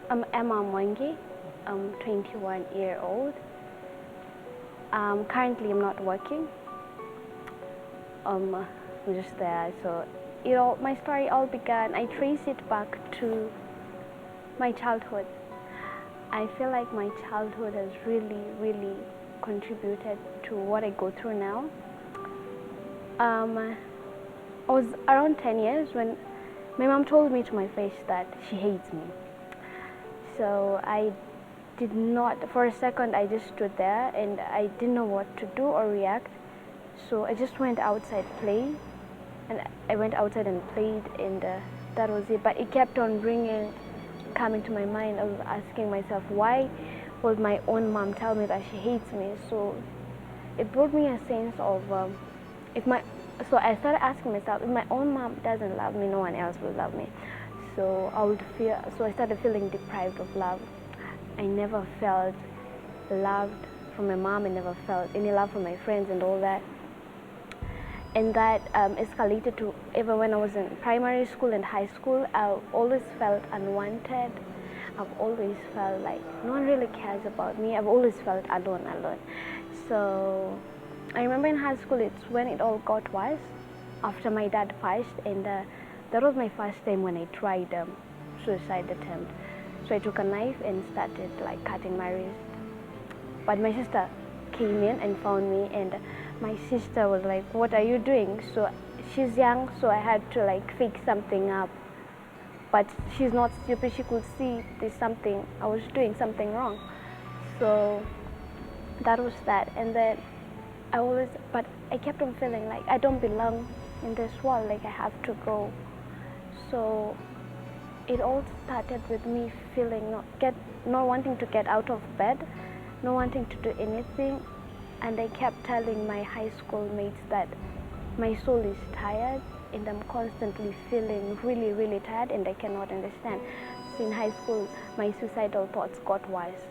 I'm Emmah. I'm 21-year-old. Currently, I'm not working. I'm just there. So, my story all began. I trace it back to my childhood. I feel like my childhood has really, really contributed to what I go through now. I was around 10 years when my mom told me to my face that she hates me. So I did not, for a second I just stood there and I didn't know what to do or react. So I just went outside playing, and I went outside and played, and that was it. But it kept on coming to my mind. I was asking myself, why would my own mom tell me that she hates me? So it brought me a sense of, so I started asking myself, if my own mom doesn't love me, no one else will love me. So I started feeling deprived of love. I never felt loved from my mom. I never felt any love from my friends and all that. And that escalated to even when I was in primary school and high school. I always felt unwanted. I've always felt like no one really cares about me. I've always felt alone. So I remember in high school, it's when it all got worse after my dad passed, and that was my first time when I tried suicide attempt. So I took a knife and started like cutting my wrist. But my sister came in and found me, and my sister was like, "What are you doing?" So she's young, so I had to like fix something up. But she's not stupid. She could see I was doing something wrong. So that was that. And then but I kept on feeling like I don't belong in this world, like I have to go. So it all started with me feeling not wanting to get out of bed, not wanting to do anything. And I kept telling my high school mates that my soul is tired and I'm constantly feeling really, really tired and I cannot understand. So in high school, my suicidal thoughts got worse.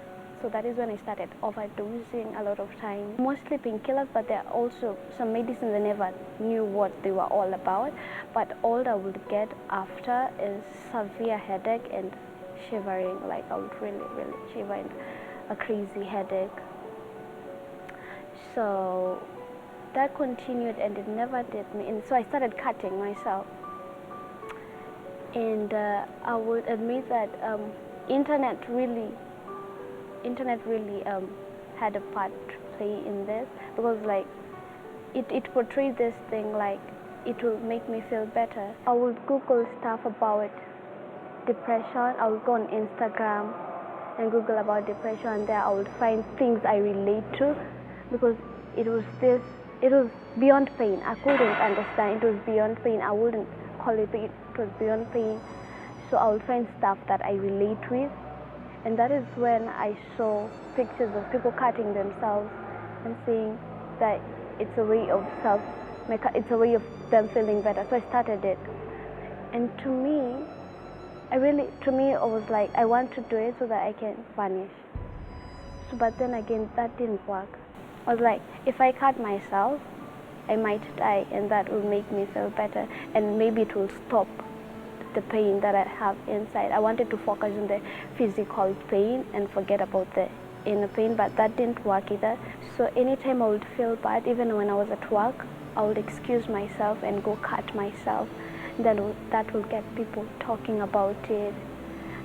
So that is when I started overdosing a lot of time. Mostly painkillers, but there are also some medicines I never knew what they were all about. But all I would get after is severe headache and shivering. Like I would really, really shiver and a crazy headache. So that continued and it never did me. And so I started cutting myself. And I would admit that internet really had a part to play in this, because like it portrayed this thing like it will make me feel better. I would Google stuff about depression. I would go on Instagram and Google about depression, and there I would find things I relate to, because it was beyond pain. I couldn't understand. It was beyond pain. I wouldn't call it pain. It was beyond pain. So I would find stuff that I relate with. And that is when I saw pictures of people cutting themselves and saying that it's a way of them feeling better. So I started it. And to me, it was like, I want to do it so that I can vanish. So, but then again, that didn't work. I was like, if I cut myself, I might die, and that will make me feel better, and maybe it will stop the pain that I have inside. I wanted to focus on the physical pain and forget about the inner pain, but that didn't work either. So anytime I would feel bad, even when I was at work, I would excuse myself and go cut myself. Then that will get people talking about it,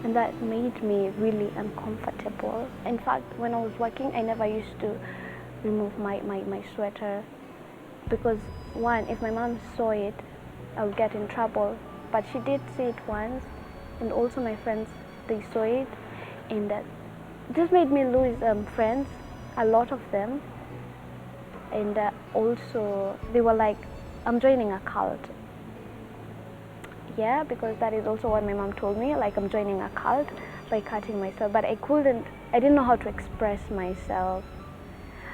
and that made me really uncomfortable. In fact, when I was working, I never used to remove my sweater, because one, if my mom saw it, I would get in trouble. But she did see it once, and also my friends, they saw it, and this made me lose friends, a lot of them. And also they were like, I'm joining a cult. Yeah, because that is also what my mom told me, like I'm joining a cult by cutting myself. But I didn't know how to express myself.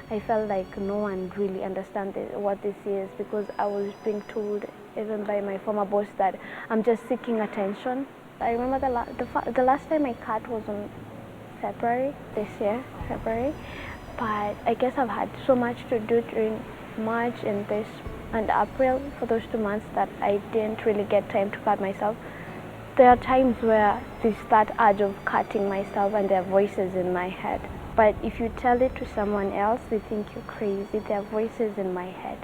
I felt like no one really understands what this is, because I was being told, even by my former boss, that I'm just seeking attention. I remember the last time I cut was in February, but I guess I've had so much to do during March and April, for those 2 months, that I didn't really get time to cut myself. There are times where there's that urge of cutting myself and there are voices in my head. But if you tell it to someone else, they think you're crazy. There are voices in my head.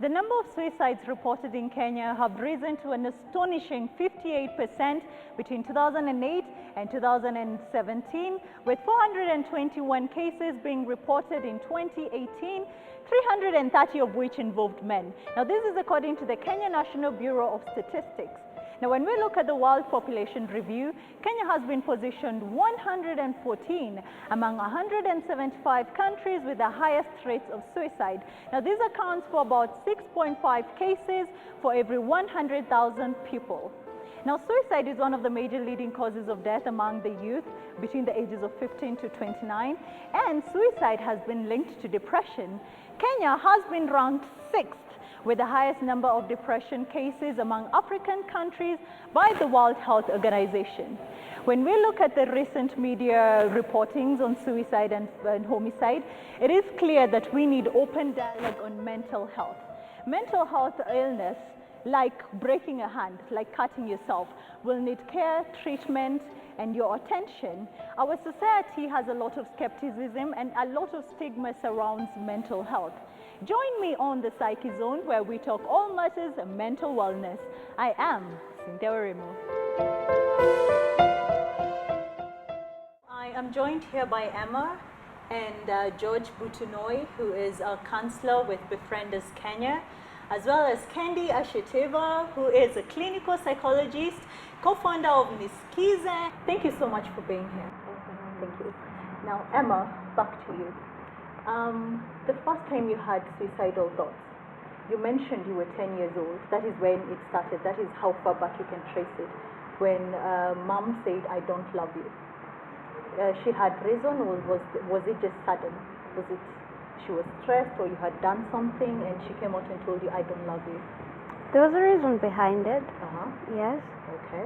The number of suicides reported in Kenya have risen to an astonishing 58% between 2008 and 2017, with 421 cases being reported in 2018, 330 of which involved men. Now, this is according to the Kenya National Bureau of Statistics. Now, when we look at the World Population Review, Kenya has been positioned 114 among 175 countries with the highest rates of suicide. Now, this accounts for about 6.5 cases for every 100,000 people. Now, suicide is one of the major leading causes of death among the youth between the ages of 15 to 29, and suicide has been linked to depression. Kenya has been ranked 6th with the highest number of depression cases among African countries by the World Health Organization. When we look at the recent media reportings on suicide and homicide, it is clear that we need open dialogue on mental health. Mental health illness, like breaking a hand, like cutting yourself, will need care, treatment, and your attention. Our society has a lot of skepticism and a lot of stigma surrounds mental health. Join me on the Psyche Zone, where we talk all matters of mental wellness. I am Cynthia Warimo. I am joined here by Emmah and George Butunoi, who is a counselor with BefriendersKe, as well as Kendi Ashitiva, who is a clinical psychologist, co-founder of Psyche Zone. Thank you so much for being here. Thank you. Now, Emmah, back to you. The first time you had suicidal thoughts, you mentioned you were 10 years old. That is when it started. That is how far back you can trace it. When mom said, "I don't love you." She had reason, or was it just sudden? Was it she was stressed, or you had done something and she came out and told you, "I don't love you"? There was a reason behind it. Yes. Okay.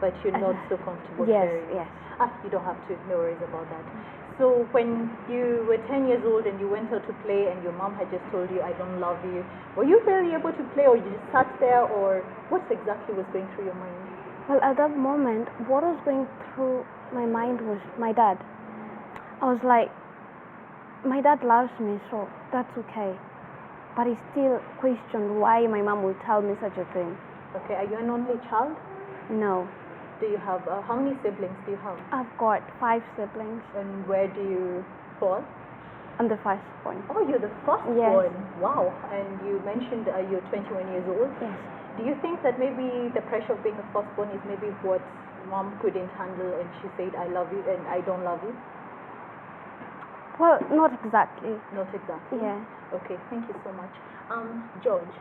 But you're not so comfortable Yes, sharing. yes. You don't have to. No worries about that. So when you were 10 years old and you went out to play and your mom had just told you, "I don't love you," were you really able to play, or you just sat there, or what exactly was going through your mind? Well, at that moment, what was going through my mind was my dad. I was like, my dad loves me, so that's okay. But I still questioned why my mom would tell me such a thing. Okay, are you an only child? No. Do you have, how many siblings do you have? I've got 5 siblings. And where do you fall? I'm the first one. Oh, you're the first Yes. one. Wow. And you mentioned you're 21 years old. Yes. Do you think that maybe the pressure of being a firstborn is maybe what mom couldn't handle, and she said, "I love you" and "I don't love you"? Well, not exactly. Not exactly. Yeah. Okay, thank you so much. George,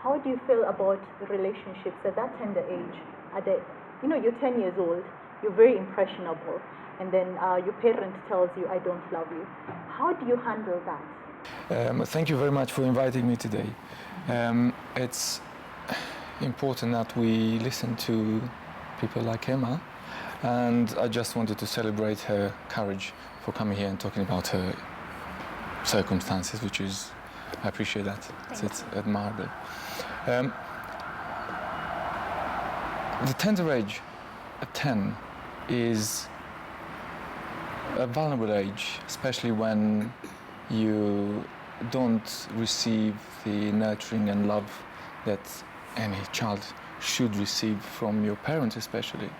how do you feel about relationships at that tender age? You're 10 years old, you're very impressionable, and then your parent tells you, "I don't love you." How do you handle that? Thank you very much for inviting me today. It's important that we listen to people like Emmah, and I just wanted to celebrate her courage for coming here and talking about her circumstances, which is, I appreciate that. It's admirable. The tender age at 10 is a vulnerable age, especially when you don't receive the nurturing and love that any child should receive from your parents, especially.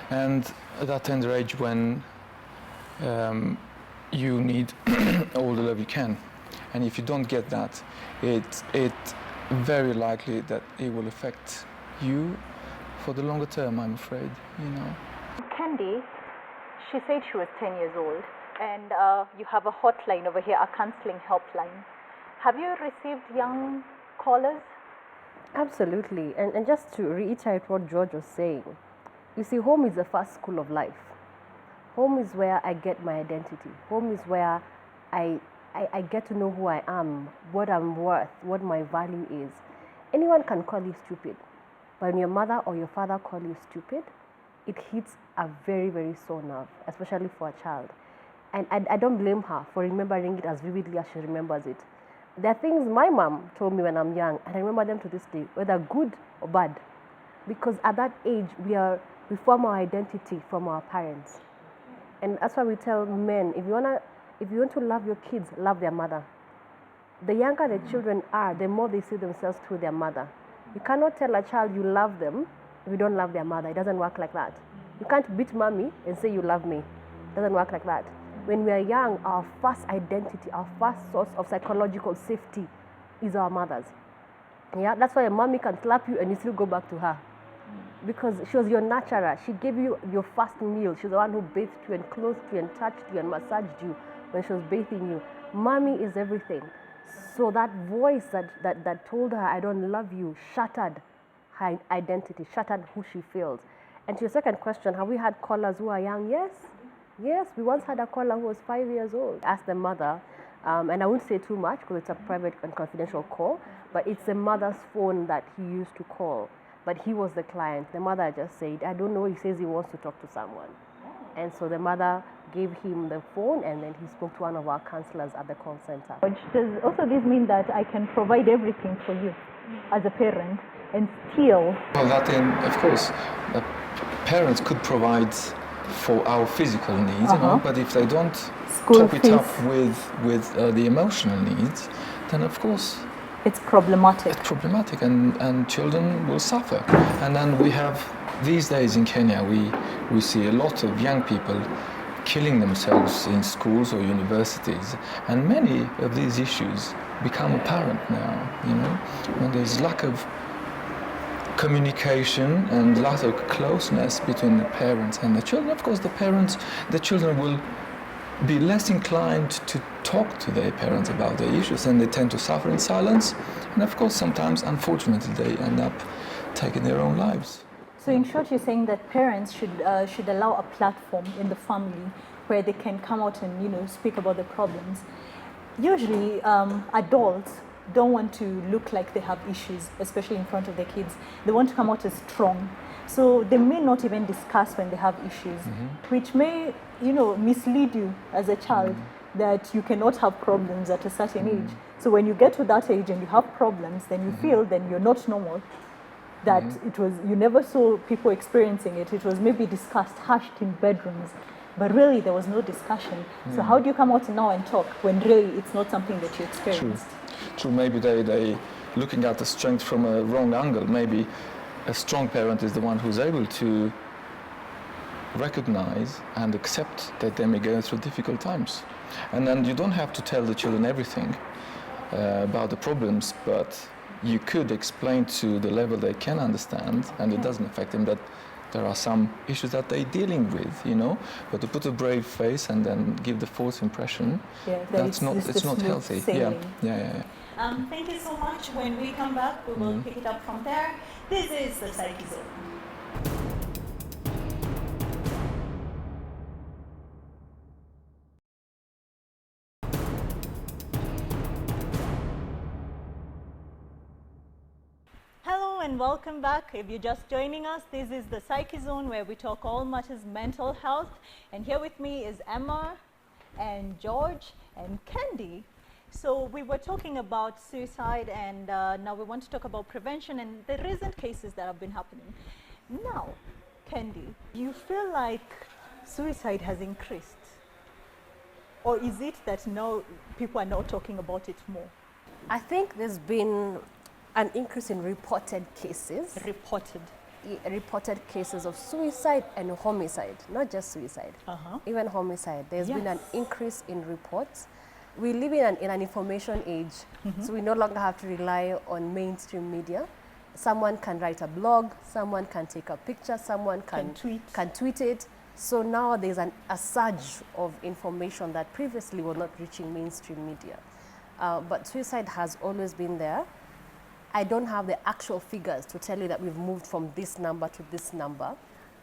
And at that tender age, when you need all the love you can, and if you don't get that, it's very likely that it will affect you for the longer term, I'm afraid, Kendi, she said she was 10 years old, and you have a hotline over here, a counseling helpline. Have you received young callers? Absolutely. And just to reiterate what George was saying, you see, home is the first school of life. Home is where I get my identity. Home is where I get to know who I am, what I'm worth, what my value is. Anyone can call you stupid, but when your mother or your father call you stupid, it hits a very, very sore nerve, especially for a child. And I don't blame her for remembering it as vividly as she remembers it. There are things my mom told me when I'm young, and I remember them to this day, whether good or bad. Because at that age, we form our identity from our parents. And that's why we tell men, if you want to love your kids, love their mother. The younger the children are, the more they see themselves through their mother. You cannot tell a child you love them if you don't love their mother. It doesn't work like that. You can't beat mommy and say you love me. It doesn't work like that. When we are young, our first identity, our first source of psychological safety is our mothers. Yeah, that's why a mommy can slap you and you still go back to her. Because she was your nurturer. She gave you your first meal. She's the one who bathed you and clothed you and touched you and massaged you when she was bathing you. Mommy is everything. So that voice that told her, I don't love you, shattered her identity, shattered who she feels. And to your second question, have we had callers who are young? Yes. Yes, we once had a caller who was 5 years old. Asked the mother, and I won't say too much because it's a private and confidential call, but it's the mother's phone that he used to call. But he was the client. The mother just said, I don't know, he says he wants to talk to someone. And so the mother gave him the phone, and then he spoke to one of our counselors at the call center. Does also this mean that I can provide everything for you as a parent and still? Well, that in, of course, parents could provide for our physical needs, you know, but if they don't top it up with the emotional needs, then of course it's problematic. It's problematic, and children will suffer. And then we have, these days in Kenya, we see a lot of young people killing themselves in schools or universities, and many of these issues become apparent now, you know, when there's lack of communication and lack of closeness between the parents and the children. Of course, the children will be less inclined to talk to their parents about their issues, and they tend to suffer in silence. And of course, sometimes, unfortunately, they end up taking their own lives. So in short, you're saying that parents should allow a platform in the family where they can come out and, you know, speak about the problems. Usually, adults don't want to look like they have issues, especially in front of their kids. They want to come out as strong. So they may not even discuss when they have issues, which may, you know, mislead you as a child that you cannot have problems at a certain age. So when you get to that age and you have problems, then you feel then you're not normal. That it was, you never saw people experiencing it. It was maybe discussed, hushed in bedrooms, but really there was no discussion. So how do you come out now and talk when really it's not something that you experienced? True. Maybe they looking at the strength from a wrong angle. Maybe a strong parent is the one who's able to recognize and accept that they may go through difficult times. And then you don't have to tell the children everything about the problems, but you could explain to the level they can understand, and it doesn't affect them, that there are some issues that they're dealing with, you know. But to put a brave face and then give the false impression, it's not healthy. Yeah. Thank you so much. When we come back, we will pick it up from there. This is the Psyche Zone. Hello and welcome back. If you're just joining us, this is the Psyche Zone where we talk all matters mental health. And here with me is Emmah and George and Kendi. So we were talking about suicide, and now we want to talk about prevention and the recent cases that have been happening. Now, Kendi, do you feel like suicide has increased? Or is it that now people are now talking about it more? I think there's been an increase in reported cases. Reported cases of suicide and homicide, not just suicide, even homicide. There's been an increase in reports. We live in an information age, so we no longer have to rely on mainstream media. Someone can write a blog, someone can take a picture, someone can tweet it. So now there's a surge of information that previously were not reaching mainstream media. But suicide has always been there. I don't have the actual figures to tell you that we've moved from this number to this number.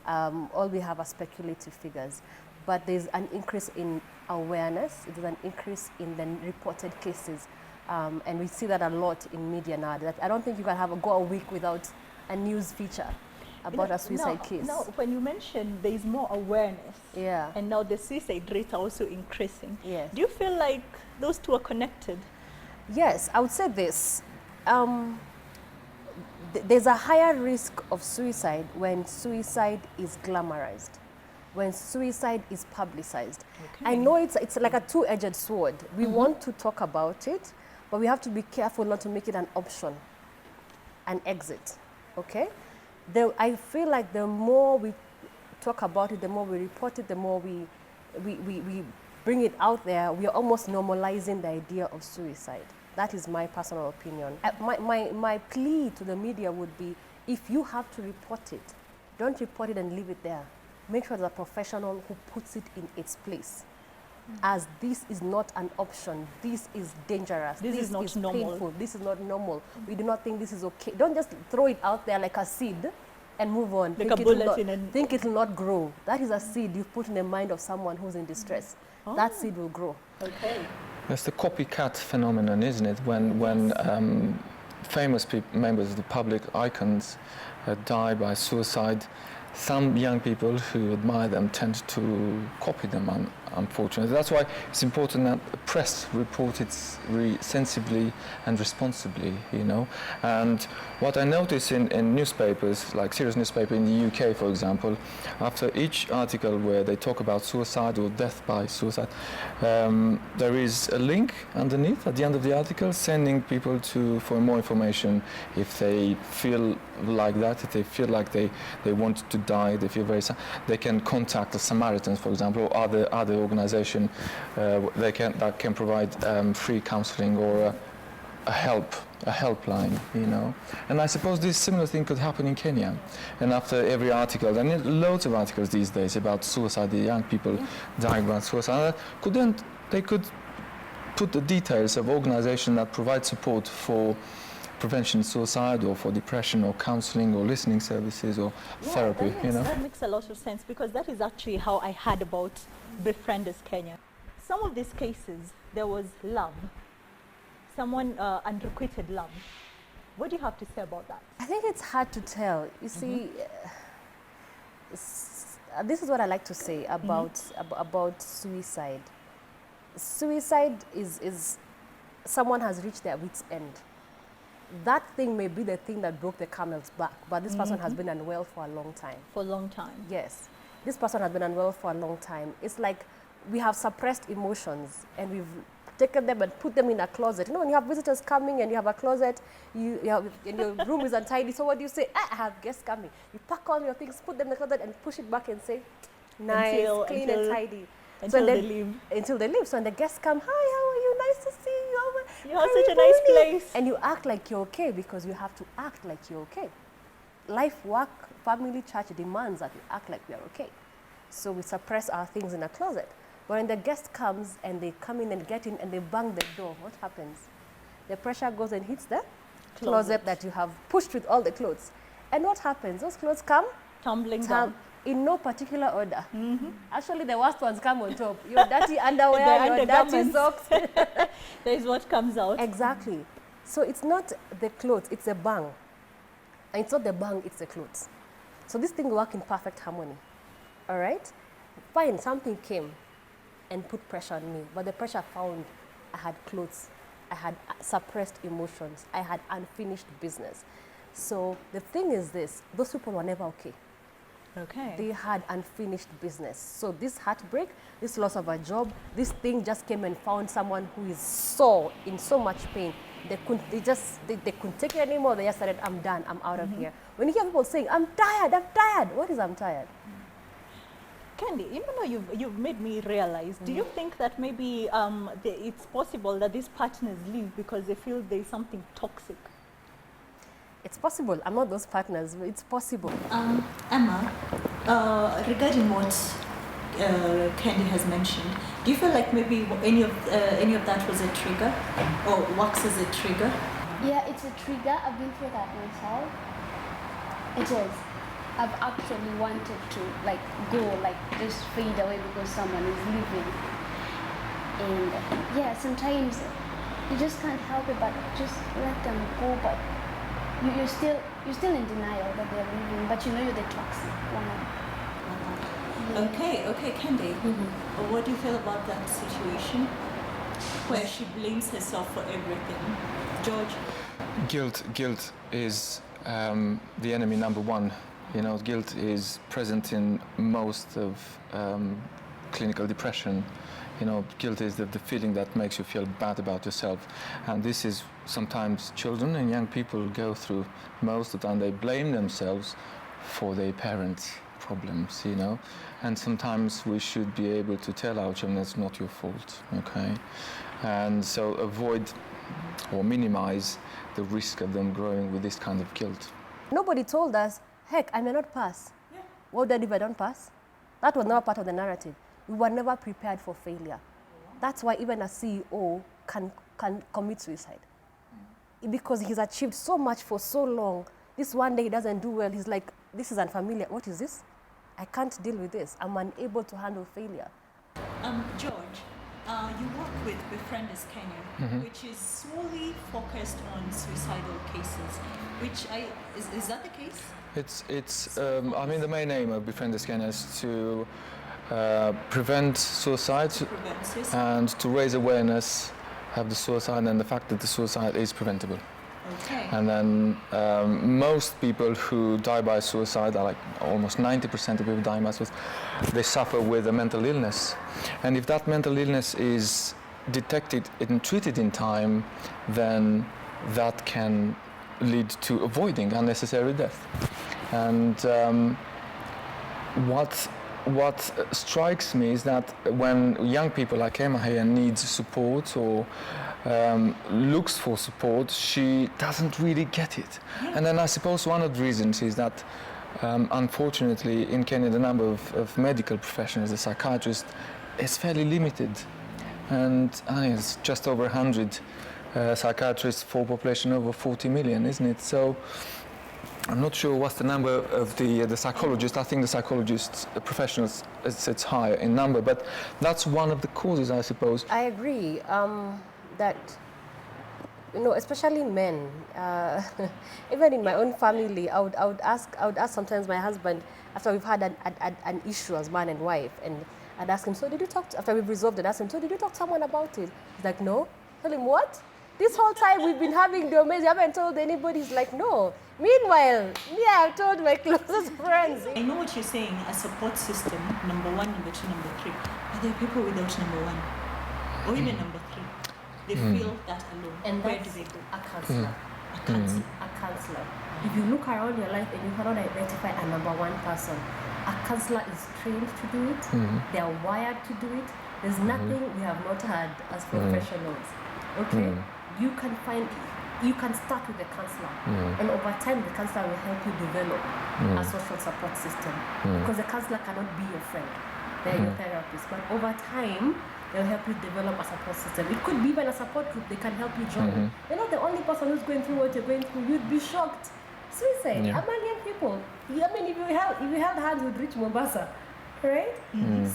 All we have are speculative figures. But there's an increase in awareness, there's an increase in the reported cases. And we see that a lot in media now. That I don't think you can go a week without a news feature about a suicide case. No, when you mentioned there is more awareness, and now the suicide rate are also increasing. Yes. Do you feel like those two are connected? Yes, I would say this. There's a higher risk of suicide when suicide is glamorized, when suicide is publicized. Okay. I know it's like a two-edged sword. We want to talk about it, but we have to be careful not to make it an option, an exit, okay? I feel like the more we talk about it, the more we report it, the more we bring it out there, we are almost normalizing the idea of suicide. That is my personal opinion. My plea to the media would be, if you have to report it, don't report it and leave it there. Make sure there's a professional who puts it in its place. As this is not an option, this is dangerous, This is not normal. painful, this is not normal. We do not think this is okay. Don't just throw it out there like a seed and move on. Like a bullet in an... Think it will not grow. That is a seed you put in the mind of someone who's in distress. That seed will grow. Okay. It's the copycat phenomenon, isn't it? When famous members of the public icons die by suicide, some young people who admire them tend to copy them, unfortunately. That's why it's important that the press report it sensibly and responsibly, you know. And what I notice in newspapers, like serious newspaper in the UK, for example, after each article where they talk about suicide or death by suicide, there is a link underneath at the end of the article sending people for more information if they feel like that, if they feel like they want to die, they feel very sad, they can contact the Samaritans, for example, or other organization that can provide free counseling or a helpline, you know. And I suppose this similar thing could happen in Kenya. And after every article, there are loads of articles these days about suicide, the young people dying by suicide. They could put the details of organization that provide support for prevention of suicide or for depression or counseling or listening services or therapy, you know. That makes a lot of sense, because that is actually how I heard about Befrienders Kenya. Some of these cases, there was love, someone unrequited love. What do you have to say about that? I think it's hard to tell. You see, this is what I like to say about suicide. Suicide is someone has reached their wit's end. That thing may be the thing that broke the camel's back, but this person has been unwell for a long time. For a long time. Yes. This person has been unwell for a long time. It's like we have suppressed emotions and we've taken them and put them in a closet. You know, when you have visitors coming and you have a closet, and your room is untidy, so what do you say? I have guests coming. You pack all your things, put them in the closet and push it back and say, nice, clean and tidy. Until they leave. Until they leave. So when the guests come, hi, how are you? Nice to see you. You have such a nice place. And you act like you're okay because you have to act like you're okay. Life, work, family, church demands that we act like we are okay. So we suppress our things in a closet. But when the guest comes and they come in and get in and they bang the door, what happens? The pressure goes and hits the closet that you have pushed with all the clothes. And what happens? Those clothes come tumbling down. In no particular order. Actually, the worst ones come on top. Your dirty underwear, your dirty socks. That is what comes out. Exactly. So it's not the clothes, it's a bang. And it's not the bang, it's the clothes. So this thing works in perfect harmony. All right? Fine, something came and put pressure on me, but the pressure found I had clothes, I had suppressed emotions, I had unfinished business. So the thing is this, those people were never okay. Okay. They had unfinished business. So this heartbreak, this loss of a job, this thing just came and found someone who is in so much pain. They couldn't take it anymore. They just said, I'm done, I'm out of here. When you hear people saying, I'm tired, what is I'm tired? Kendi, even though you've made me realize, do you think that maybe it's possible that these partners leave because they feel there's something toxic? It's possible. I'm not those partners, but it's possible. Emmah, regarding what Kendi has mentioned, do you feel like maybe any of that was a trigger or works as a trigger? Yeah, it's a trigger. I've been through that myself. It is. I've actually wanted to just fade away because someone is leaving. And yeah, sometimes you just can't help it, but just let them go. But you're still in denial that they're leaving, but you know you're the toxic one. Okay, Kendi. What do you feel about that situation? where she blames herself for everything. George? Guilt is the enemy number one. You know, guilt is present in most of clinical depression. You know, guilt is the feeling that makes you feel bad about yourself. And this is sometimes children and young people go through. Most of the time they blame themselves for their parents' problems, you know. And sometimes we should be able to tell our children it's not your fault, okay? And so avoid or minimize the risk of them growing with this kind of guilt. Nobody told us, heck, I may not pass. Yeah. What then if I don't pass? That was never part of the narrative. We were never prepared for failure. That's why even a CEO can commit suicide. Because he's achieved so much for so long. This one day he doesn't do well, he's like, this is unfamiliar. What is this? I can't deal with this. I'm unable to handle failure. George, you work with BefriendersKe, which is solely focused on suicidal cases. Is that the case? I mean, the main aim of BefriendersKe is to prevent suicide and to raise awareness of the suicide and the fact that the suicide is preventable. Okay. And then most people who die by suicide, are like almost 90% of people dying by suicide, they suffer with a mental illness. And if that mental illness is detected and treated in time, then that can lead to avoiding unnecessary death. And what strikes me is that when young people like Emmah here needs support or looks for support, she doesn't really get it. And then I suppose one of the reasons is that unfortunately in Kenya the number of medical professionals, the psychiatrists, is fairly limited. And it's just over 100 psychiatrists for a population over 40 million, isn't it? So I'm not sure what's the number of the psychologists. I think the psychologists, the professionals, it's higher in number, but that's one of the causes, I suppose. I agree that, you know, especially men, even in my own family, I would ask sometimes my husband, after we've had an issue as man and wife, and I'd ask him, so did you talk after we've resolved it, ask him, so did you talk to someone about it? He's like, no. Tell him, what? This whole time we've been having the amazing, you haven't told anybody. He's like, no. Meanwhile, I've told my closest friends. I know what you're saying, a support system, number one, number two, number three. But there are people without number one, or even number three. They feel that alone. And where do they go? A counselor. A counselor. If you look around your life and you cannot identify a number one person, a counselor is trained to do it. They are wired to do it. There's nothing we have not had as professionals. Okay? You can start with the counselor, and over time the counselor will help you develop a social support system, because the counselor cannot be your friend, they're your therapist, but over time they'll help you develop a support system. It could be even a support group they can help you join. You're not the only person who's going through what you're going through. You'd be shocked. Suicide among young people. I mean, if you held hands with Rich Mombasa, right?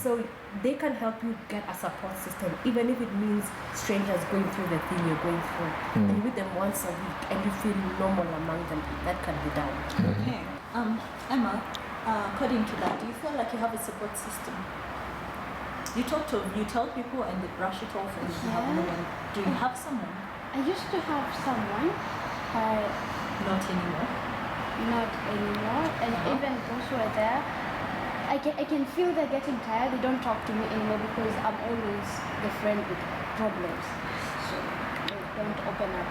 So they can help you get a support system, even if it means strangers going through the thing you're going through. And you meet them once a week and you feel normal among them. That can be done. Okay. Emmah, according to that, do you feel like you have a support system? You tell people and they brush it off and you have no one. Do you have someone? I used to have someone, but not anymore. And even those who are there, I can feel they're getting tired. They don't talk to me anymore because I'm always the friend with problems. So they don't open up.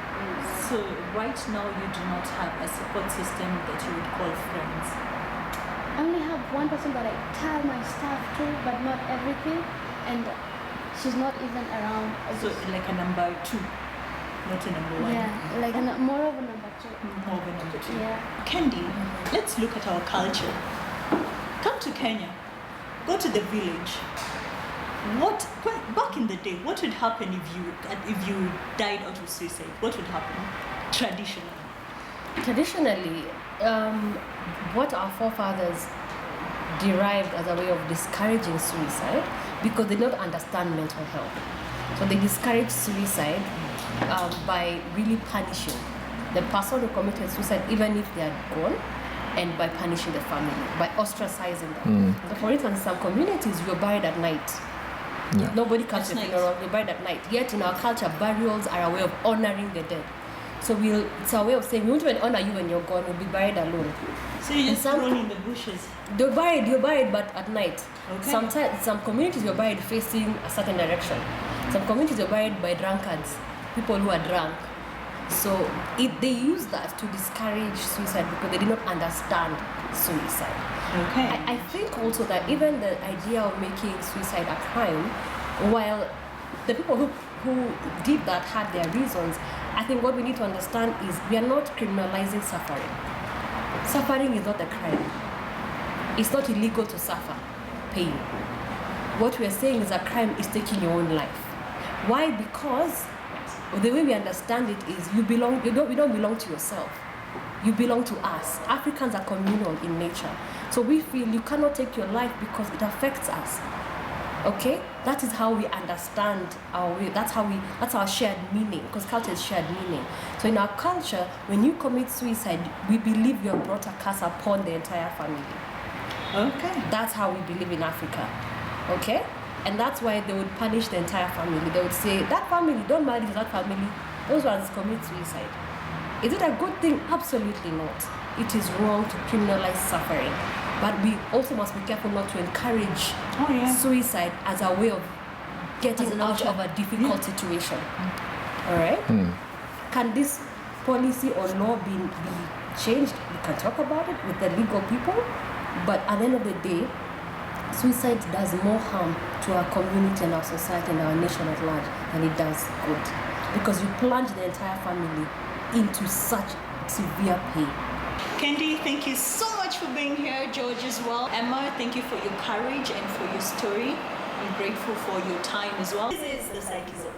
So right now you do not have a support system that you would call friends? I only have one person that I tell my stuff to, but not everything. And she's not even around. So like a number two, not a number one? Yeah, like more of a number two. More of a number two. Yeah. Kendi, let's look at our culture. Come to Kenya, go to the village. Back in the day, what would happen if you died out of suicide? What would happen traditionally? Traditionally, what our forefathers derived as a way of discouraging suicide, because they don't understand mental health. So they discourage suicide by really punishing the person who committed suicide, even if they are gone, and by punishing the family, by ostracizing them. So for instance, in some communities, you're buried at night. Yeah. Nobody comes to At the night. funeral, they bury at night. Yet in our culture, burials are a way of honoring the dead. So it's a way of saying, we won't even honor you when you're gone, we'll be buried alone. So you just some- thrown in the bushes. You're buried, but at night. Okay. Sometimes, some communities you're buried facing a certain direction. Some communities you're buried by drunkards, people who are drunk. So they use that to discourage suicide because they did not understand suicide. Okay. I think also that even the idea of making suicide a crime, while the people who did that had their reasons, I think what we need to understand is we are not criminalizing suffering. Suffering is not a crime. It's not illegal to suffer pain. What we are saying is a crime is taking your own life. Why? Because the way we understand it is you don't belong to yourself. You belong to us. Africans are communal in nature. So we feel you cannot take your life because it affects us. Okay? That is how we understand our way. That's our shared meaning, because culture is shared meaning. So in our culture, when you commit suicide, we believe you have brought a curse upon the entire family. Okay. That's how we believe in Africa. Okay? And that's why they would punish the entire family. They would say, that family, don't marry to that family. Those ones commit suicide. Is it a good thing? Absolutely not. It is wrong to criminalize suffering. But we also must be careful not to encourage suicide as a way of getting out of a difficult situation. All right? Can this policy or law be changed? We can talk about it with the legal people. But at the end of the day, suicide does more harm to our community and our society and our nation at large than it does good. Because you plunge the entire family into such severe pain. Kendi, thank you so much for being here. George as well. Emmah, thank you for your courage and for your story. I'm grateful for your time as well. This is the Psyche Zone.